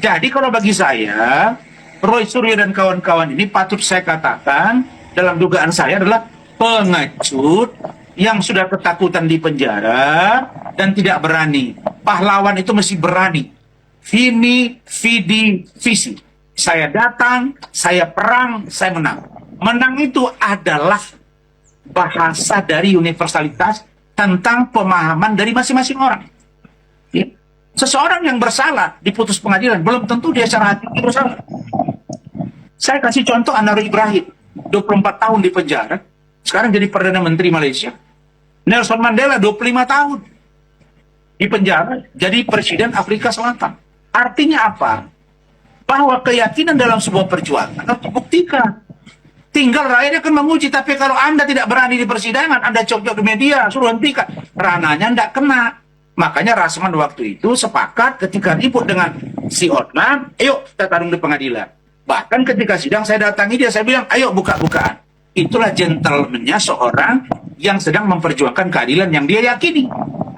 Jadi kalau bagi saya, Roy Suryo dan kawan-kawan ini patut saya katakan dalam dugaan saya adalah pengecut yang sudah ketakutan di penjara dan tidak berani. Pahlawan itu mesti berani. Vini, vidi, visi. Saya datang, saya perang, saya menang. Menang itu adalah bahasa dari universalitas tentang pemahaman dari masing-masing orang. Ya. Seseorang yang bersalah diputus pengadilan belum tentu dia secara hati bersalah. Saya kasih contoh Anwar Ibrahim, 24 tahun di penjara, sekarang jadi Perdana Menteri Malaysia. Nelson Mandela 25 tahun di penjara, jadi Presiden Afrika Selatan. Artinya apa? Bahwa keyakinan dalam sebuah perjuangan harus dibuktikan. Tinggal rakyat akan menguji, tapi kalau Anda tidak berani di persidangan, Anda cocok di media, suruh hentikan. Rananya tidak kena. Makanya Rasman waktu itu sepakat ketika ribut dengan si Otman, ayo kita tarung di pengadilan. Bahkan ketika sidang saya datangi dia, saya bilang, ayo buka-bukaan. Itulah gentleman-nya seorang yang sedang memperjuangkan keadilan yang dia yakini.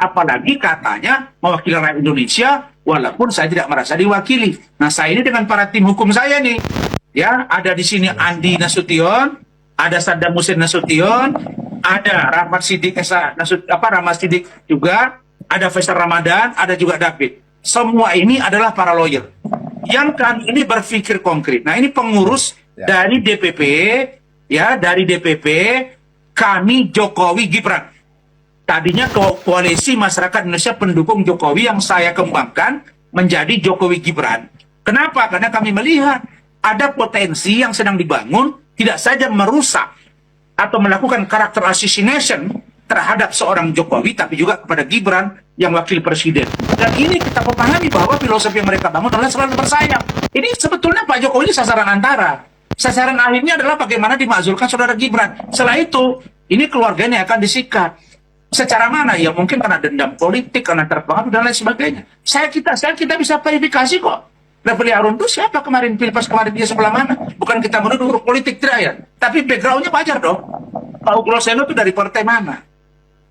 Apalagi katanya mewakili rakyat Indonesia, walaupun saya tidak merasa diwakili. Nah, saya ini dengan para tim hukum saya nih, ya, ada di sini Andi Nasution, ada Saddam Hussein Nasution, ada Rahmat Siddiq Rahmat Siddiq juga, ada Faisal Ramadan, ada juga David. Semua ini adalah para lawyer yang kan ini berpikir konkret. Nah, ini pengurus dari DPP, ya, dari DPP kami Jokowi Gibran. Tadinya koalisi masyarakat Indonesia pendukung Jokowi yang saya kembangkan menjadi Jokowi Gibran. Kenapa? Karena kami melihat ada potensi yang sedang dibangun, tidak saja merusak atau melakukan karakter assassination terhadap seorang Jokowi, tapi juga kepada Gibran yang wakil presiden. Dan ini kita memahami bahwa filosofi yang mereka bangun adalah selalu bersayap. Ini sebetulnya Pak Jokowi ini sasaran antara. Sasaran akhirnya adalah bagaimana dimakzulkan saudara Gibran. Setelah itu, ini keluarganya akan disikat. Secara mana? Ya mungkin karena dendam politik, karena terpengaruh dan lain sebagainya. Saya kita bisa verifikasi kok. Refli Harun itu siapa kemarin, Pilpres kemarin dia sebelah mana? Bukan kita menuduh politik tidak ya. Tapi backgroundnya wajar dong. Pak Ugroseno itu dari partai mana?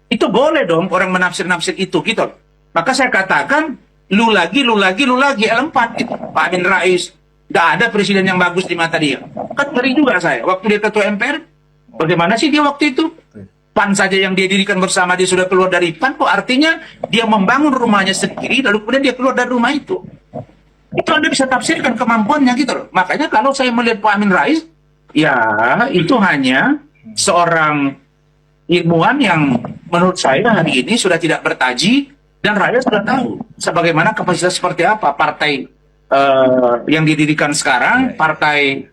Itu boleh dong orang menafsir-nafsir itu gitu. Maka saya katakan, lu lagi, L4 gitu. Pak Amin Rais, nggak ada presiden yang bagus di mata dia. Kan ngeri juga saya. Waktu dia ketua MPR, bagaimana sih dia waktu itu? PAN saja yang dia dirikan bersama dia sudah keluar dari PAN, kok artinya dia membangun rumahnya sendiri, lalu kemudian dia keluar dari rumah itu. Itu Anda bisa tafsirkan kemampuannya gitu loh. Makanya kalau saya melihat Pak Amin Rais, ya itu hanya seorang ilmuwan yang menurut saya hari ini sudah tidak bertaji, dan rakyat sudah tahu sebagaimana kapasitas seperti apa partai yang didirikan sekarang, partai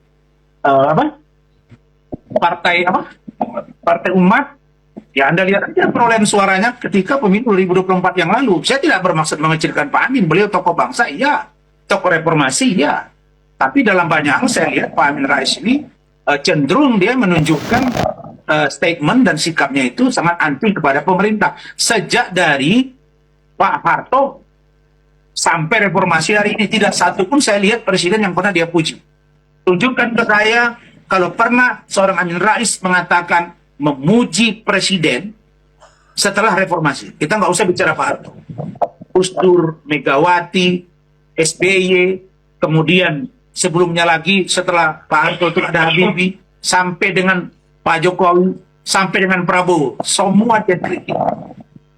Partai Umat. Ya Anda lihat aja perolehan suaranya ketika pemilu 2024 yang lalu. Saya tidak bermaksud mengecilkan Pak Amin, beliau tokoh bangsa, iya, tokoh reformasi, iya. Tapi dalam banyak hal saya lihat Pak Amin Rais ini cenderung dia menunjukkan statement dan sikapnya itu sangat anti kepada pemerintah. Sejak dari Pak Harto sampai reformasi hari ini, tidak satu pun saya lihat presiden yang pernah dia puji. Tunjukkan ke saya kalau pernah seorang Amin Rais mengatakan memuji presiden setelah reformasi. Kita nggak usah bicara Pak Harto. Gus Dur, Megawati, SBY, kemudian sebelumnya lagi setelah Pak Harto itu ada Habibie, sampai dengan Pak Jokowi, sampai dengan Prabowo. Semua dia kritik.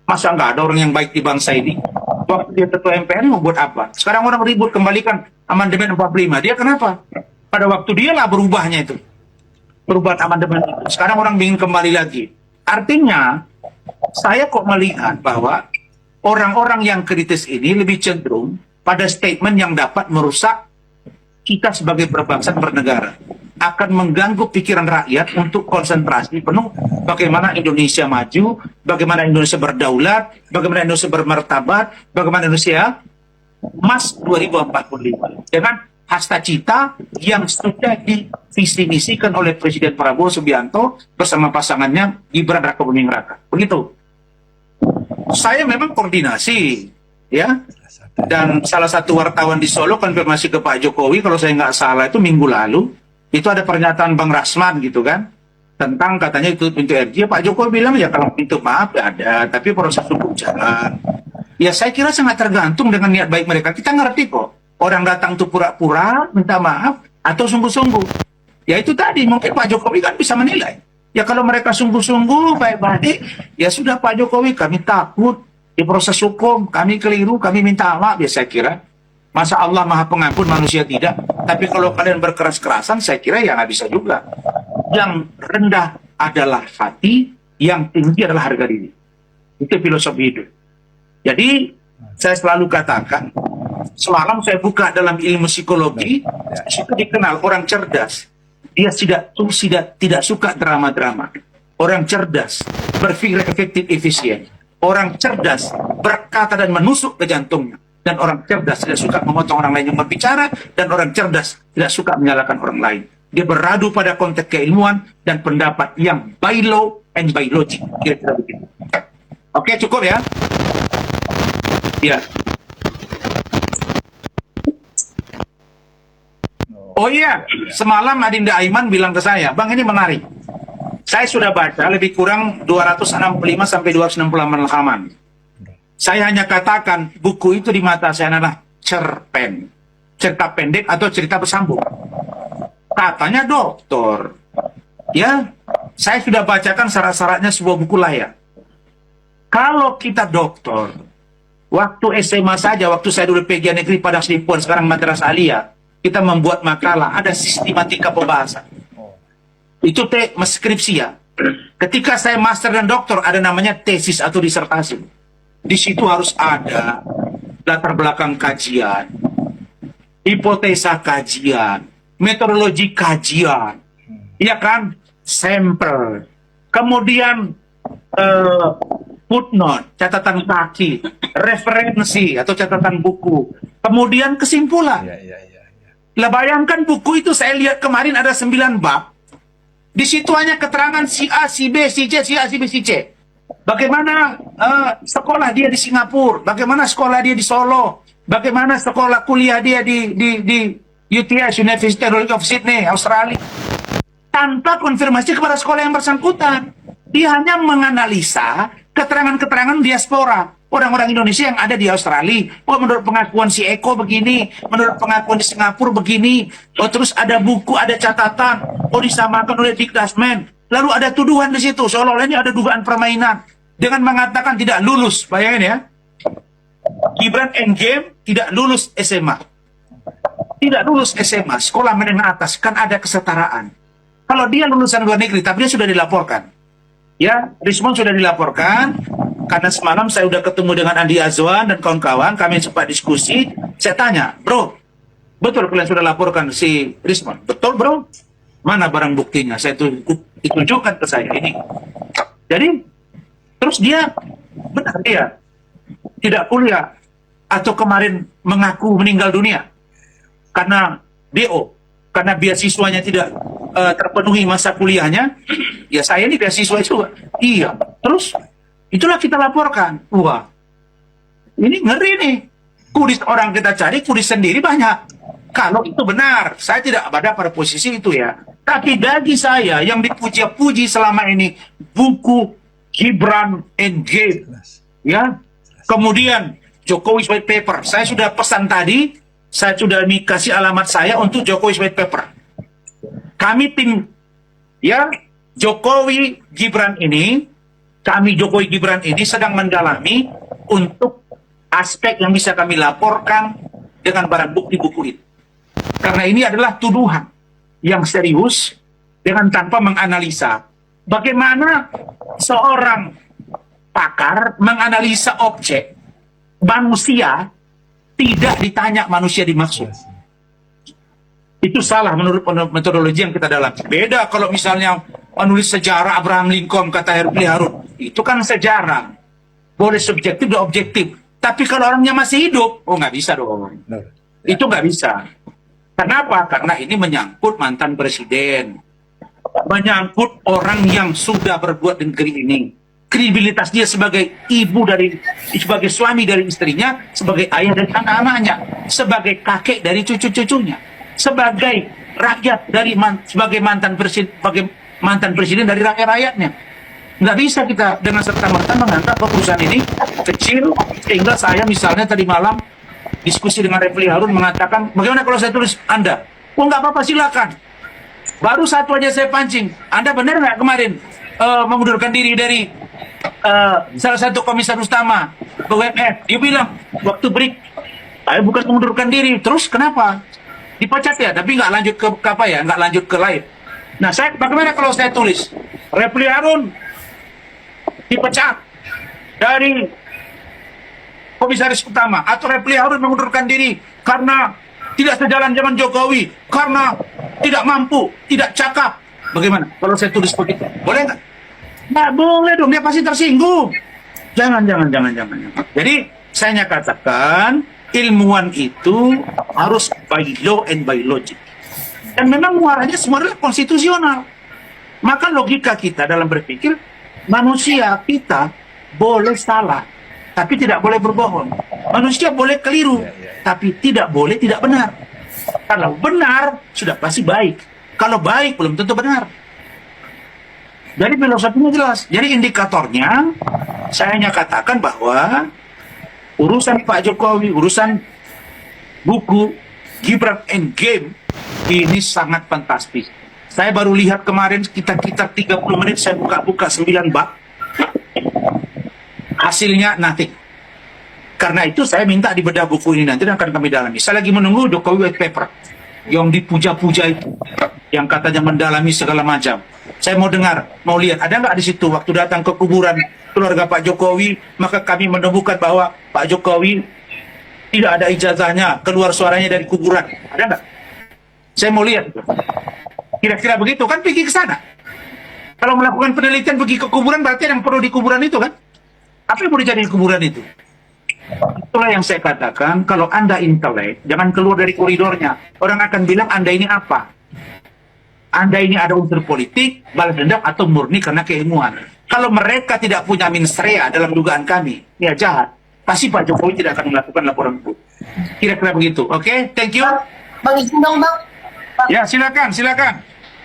Masa nggak ada orang yang baik di bangsa ini? Waktu dia ketua MPR mau buat apa? Sekarang orang ribut kembalikan amandemen 45. Dia kenapa? Pada waktu dia lah berubahnya itu. Perubahan amandemen itu. Sekarang orang ingin kembali lagi. Artinya, saya kok melihat bahwa orang-orang yang kritis ini lebih cenderung pada statement yang dapat merusak kita sebagai berbangsa dan bernegara. Akan mengganggu pikiran rakyat untuk konsentrasi penuh bagaimana Indonesia maju, bagaimana Indonesia berdaulat, bagaimana Indonesia bermartabat, bagaimana Indonesia emas 2045. Dengan hasta cita yang sudah divisi misikan oleh Presiden Prabowo Subianto bersama pasangannya Gibran Rakabuming Raka. Begitu. Saya memang koordinasi, ya. Dan salah satu wartawan di Solo konfirmasi ke Pak Jokowi, kalau saya nggak salah itu minggu lalu, itu ada pernyataan Bang Rasman gitu kan, tentang katanya itu pintu RJ. Pak Jokowi bilang ya kalau pintu maaf ya ada, tapi proses hukum jalan. Ya saya kira sangat tergantung dengan niat baik mereka. Kita ngerti kok. Orang datang tuh pura-pura minta maaf atau sungguh-sungguh. Ya itu tadi, mungkin Pak Jokowi kan bisa menilai. Ya kalau mereka sungguh-sungguh, baik-baik, ya sudah Pak Jokowi, kami takut di proses hukum, kami keliru, kami minta maaf, ya saya kira. Masa Allah Maha Pengampun, manusia tidak. Tapi kalau kalian berkeras-kerasan, saya kira ya nggak bisa juga. Yang rendah adalah hati, yang tinggi adalah harga diri. Itu filosofi hidup. Jadi, saya selalu katakan, semalam saya buka dalam ilmu psikologi, itu dikenal orang cerdas. Dia tidak suka drama-drama. Orang cerdas, berpikir efektif, efisien. Orang cerdas, berkata dan menusuk ke jantungnya. Dan orang cerdas tidak suka memotong orang lain yang berbicara. Dan orang cerdas tidak suka menyalahkan orang lain. Dia beradu pada konteks keilmuan dan pendapat yang by law and by logic. Kira-kira begitu. Oke, cukup ya? Ya. Oh iya, semalam Adinda Aiman bilang ke saya, Bang ini menarik. Saya sudah baca lebih kurang 265 sampai 268 halaman. Saya hanya katakan buku itu di mata saya adalah cerpen. Cerita pendek atau cerita bersambung. Katanya doktor. Ya, saya sudah bacakan syarat-syaratnya sebuah buku layak. Kalau kita doktor, waktu SMA saja, waktu saya dulu PG Negeri Padang Sidimpuan, sekarang Madrasah Aliyah, kita membuat makalah, ada sistematika pembahasan. Itu skripsi ya. Ketika saya master dan doktor, ada namanya tesis atau disertasi. Di situ harus ada latar belakang kajian, hipotesa kajian, metodologi kajian, ya kan, sampel, kemudian footnote, catatan kaki, referensi atau catatan buku, kemudian kesimpulan. Lah bayangkan buku itu saya lihat kemarin ada 9 bab. Di situ hanya keterangan si A, si B, si C, si A, si B, si C. Bagaimana sekolah dia di Singapura, bagaimana sekolah dia di Solo, bagaimana sekolah kuliah dia di UTS, University Technology of Sydney, Australia. Tanpa konfirmasi kepada sekolah yang bersangkutan. Dia hanya menganalisa keterangan-keterangan diaspora. Orang-orang Indonesia yang ada di Australia. Oh, menurut pengakuan si Eko begini, menurut pengakuan di Singapura begini. Oh, terus ada buku, ada catatan. Oh, disamakan oleh Dikdasmen. Lalu ada tuduhan di situ, seolah-olah ini ada dugaan permainan. Dengan mengatakan tidak lulus, bayangin ya. Gibran Endgame tidak lulus SMA. Tidak lulus SMA, sekolah menengah atas, kan ada kesetaraan. Kalau dia lulusan luar negeri, tapi dia sudah dilaporkan. Ya, Rismon sudah dilaporkan, karena semalam saya sudah ketemu dengan Andi Azwan dan kawan-kawan, kami sempat diskusi, saya tanya, bro, betul kalian sudah laporkan si Rismon? Betul bro? Mana barang buktinya? Saya ditunjukkan ke saya ini. Jadi, terus dia, benar dia, tidak kuliah, atau kemarin mengaku meninggal dunia, karena DO, karena beasiswanya tidak terpenuhi masa kuliahnya, ya saya ini beasiswa itu, iya, terus, itulah kita laporkan. Wah, ini ngeri nih. Kudis orang kita cari, kudis sendiri banyak. Kalau itu benar, saya tidak ada pada posisi itu ya. Tapi bagi saya yang dipuji-puji selama ini, buku Gibran Endgame, ya. Kemudian Jokowi's White Paper. Saya sudah pesan tadi, saya sudah dikasih alamat saya untuk Jokowi's White Paper. Kami tim, ya, Jokowi Gibran ini, kami Jokowi Gibran ini sedang mendalami untuk aspek yang bisa kami laporkan dengan barang bukti buku itu. Karena ini adalah tuduhan yang serius dengan tanpa menganalisa. Bagaimana seorang pakar menganalisa objek manusia tidak ditanya manusia dimaksud. Itu salah menurut metodologi yang kita dalam. Beda kalau misalnya menulis sejarah Abraham Lincoln kata Hercules Harun. Itu kan sejarah. Boleh subjektif dan objektif. Tapi kalau orangnya masih hidup, oh nggak bisa dong. Itu nggak bisa. Kenapa? Karena ini menyangkut mantan presiden. Menyangkut orang yang sudah berbuat di negeri ini. Kredibilitas dia sebagai ibu dari, sebagai suami dari istrinya, sebagai ayah dari anak-anaknya, sebagai kakek dari cucu-cucunya, sebagai rakyat dari sebagai mantan presiden dari rakyat-rakyatnya. Nggak bisa kita dengan serta-merta menganggap perusahaan ini kecil, sehingga saya misalnya tadi malam diskusi dengan Refli Harun mengatakan, bagaimana kalau saya tulis Anda? Oh nggak apa-apa, silakan. Baru satu aja saya pancing. Anda benar nggak kemarin mengundurkan diri dari salah satu komisaris utama BUMN? Dia bilang waktu break, saya bukan mengundurkan diri. Terus kenapa? Dipecat ya, tapi nggak lanjut ke apa ya, nggak lanjut ke live. Nah, bagaimana kalau saya tulis Refli Harun dipecat dari komisaris utama, atau Refli Harun mengundurkan diri karena tidak sejalan zaman Jokowi, karena tidak mampu, tidak cakap. Bagaimana kalau saya tulis begitu? Boleh nggak? Nggak boleh dong, dia pasti tersinggung. Jangan. Jadi saya katakan ilmuwan itu harus by law and by logic. Dan memang muaranya semua adalah konstitusional. Maka logika kita dalam berpikir, manusia kita boleh salah, tapi tidak boleh berbohong. Manusia boleh keliru, tapi tidak boleh tidak benar. Kalau benar, sudah pasti baik. Kalau baik, belum tentu benar. Jadi filosofinya jelas. Jadi indikatornya, saya hanya katakan bahwa urusan Pak Jokowi, urusan buku Gibran Endgame, ini sangat fantastis. Saya baru lihat kemarin sekitar 30 menit saya buka-buka 9 bab. Hasilnya nothing. Karena itu saya minta dibedah buku ini, nanti akan kami dalami. Saya lagi menunggu Jokowi white paper yang dipuja-puja itu, yang katanya mendalami segala macam. Saya mau dengar, mau lihat ada nggak di situ waktu datang ke kuburan keluarga Pak Jokowi, maka kami menemukan bahwa Pak Jokowi tidak ada ijazahnya, keluar suaranya dari kuburan. Ada nggak? Saya mau lihat. Kira-kira begitu kan, pergi ke sana. Kalau melakukan penelitian pergi ke kuburan, berarti yang perlu di kuburan itu kan? Apa yang mau dicari di kuburan itu? Itulah yang saya katakan, kalau Anda intelek, jangan keluar dari koridornya. Orang akan bilang Anda ini apa? Anda ini ada unsur politik, balas dendam, atau murni karena keilmuan. Kalau mereka tidak punya mensrea dalam dugaan kami, ya jahat. Pasti Pak Jokowi tidak akan melakukan laporan itu. Kira-kira begitu. Oke, thank you. Bang, izin dong Bang. Ya, silakan.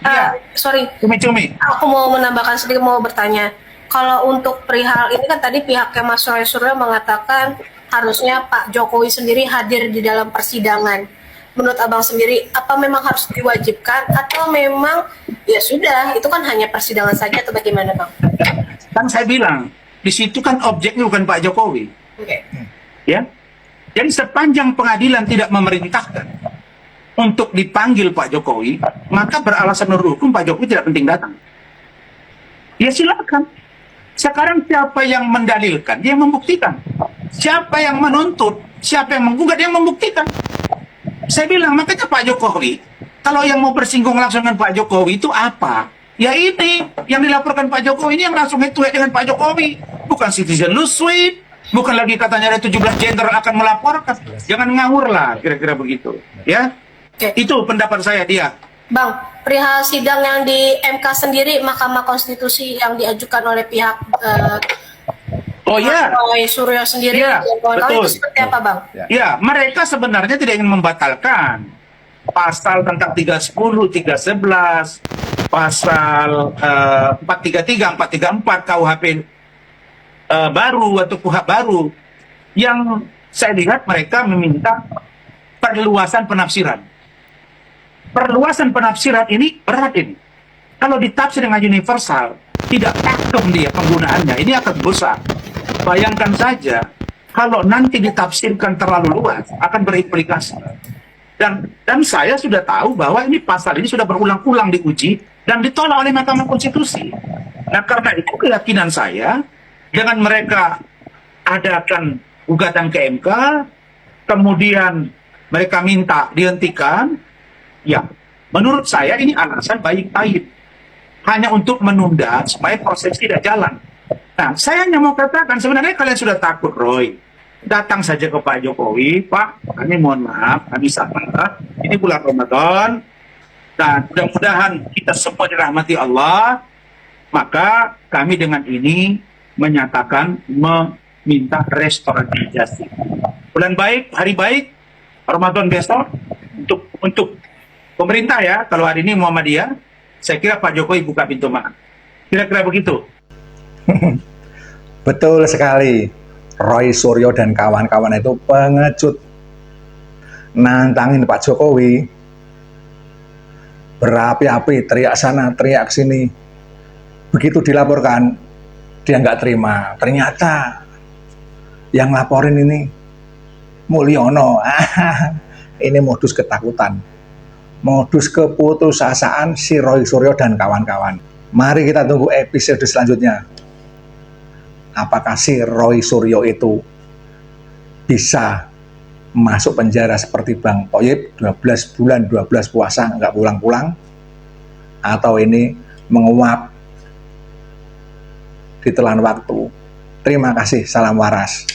Ya, Sorry. cumi-cumi. Aku mau menambahkan sedikit, mau bertanya. Kalau untuk perihal ini kan tadi pihaknya Mas Roy Suryo mengatakan harusnya Pak Jokowi sendiri hadir di dalam persidangan. Menurut Abang sendiri, apa memang harus diwajibkan atau memang ya sudah, itu kan hanya persidangan saja atau bagaimana Bang? Kan saya bilang, di situ kan objeknya bukan Pak Jokowi. Oke. Ya. Jadi sepanjang pengadilan tidak memerintahkan untuk dipanggil Pak Jokowi, maka beralasan menurut hukum Pak Jokowi tidak penting datang. Ya silakan. Sekarang siapa yang mendalilkan, dia yang membuktikan. Siapa yang menuntut, siapa yang menggugat, dia yang membuktikan. Saya bilang, makanya Pak Jokowi, kalau yang mau bersinggung langsung dengan Pak Jokowi itu apa? Ya ini, yang dilaporkan Pak Jokowi ini yang langsung head to head dengan Pak Jokowi. Bukan citizen lawsuit, bukan lagi katanya ada 17 jenderal akan melaporkan. Jangan ngawur lah, kira-kira begitu. Ya, itu pendapat saya dia. Bang, perihal sidang yang di MK sendiri, Mahkamah Konstitusi yang diajukan oleh pihak Oh ya, Roy Suryo sendiri, ya, betul. itu seperti apa Bang? Ya, mereka sebenarnya tidak ingin membatalkan pasal tentang 310, 311, pasal 433, 434 KUHP baru atau KUHP baru. Yang saya lihat mereka meminta perluasan penafsiran. Perluasan penafsiran ini berat ini. Kalau ditafsir dengan universal, tidak pakem dia penggunaannya, ini akan dosa. Bayangkan saja, kalau nanti ditafsirkan terlalu luas, akan berimplikasi. Dan saya sudah tahu bahwa ini pasal ini sudah berulang-ulang diuji dan ditolak oleh Mahkamah Konstitusi. Nah, karena itu keyakinan saya, dengan mereka adakan gugatan ke MK, kemudian mereka minta dihentikan, ya, menurut saya ini alasan baik-baik. Hanya untuk menunda supaya proses tidak jalan. Nah, saya hanya mau katakan, sebenarnya kalian sudah takut, Roy. Datang saja ke Pak Jokowi, Pak, kami mohon maaf, kami sabar. Ini bulan Ramadan, dan mudah-mudahan kita semua dirahmati Allah. Maka kami dengan ini menyatakan meminta restoratif justice. Bulan baik, hari baik, Ramadan besok, untuk pemerintah ya, kalau hari ini Muhammadiyah, saya kira Pak Jokowi buka pintu maaf. Kira-kira begitu. Betul sekali. Roy Suryo dan kawan-kawan itu pengecut. nantangin Pak Jokowi, berapi-api, teriak sana, teriak sini. Begitu dilaporkan, dia nggak terima. Ternyata yang laporin ini Mulyono. Ini modus ketakutan, modus keputusasaan si Roy Suryo dan kawan-kawan. Mari kita tunggu episode selanjutnya. Apakah si Roy Suryo itu bisa masuk penjara seperti Bang Thoyib 12 bulan 12 puasa nggak pulang-pulang, atau ini menguap ditelan waktu. Terima kasih, salam waras.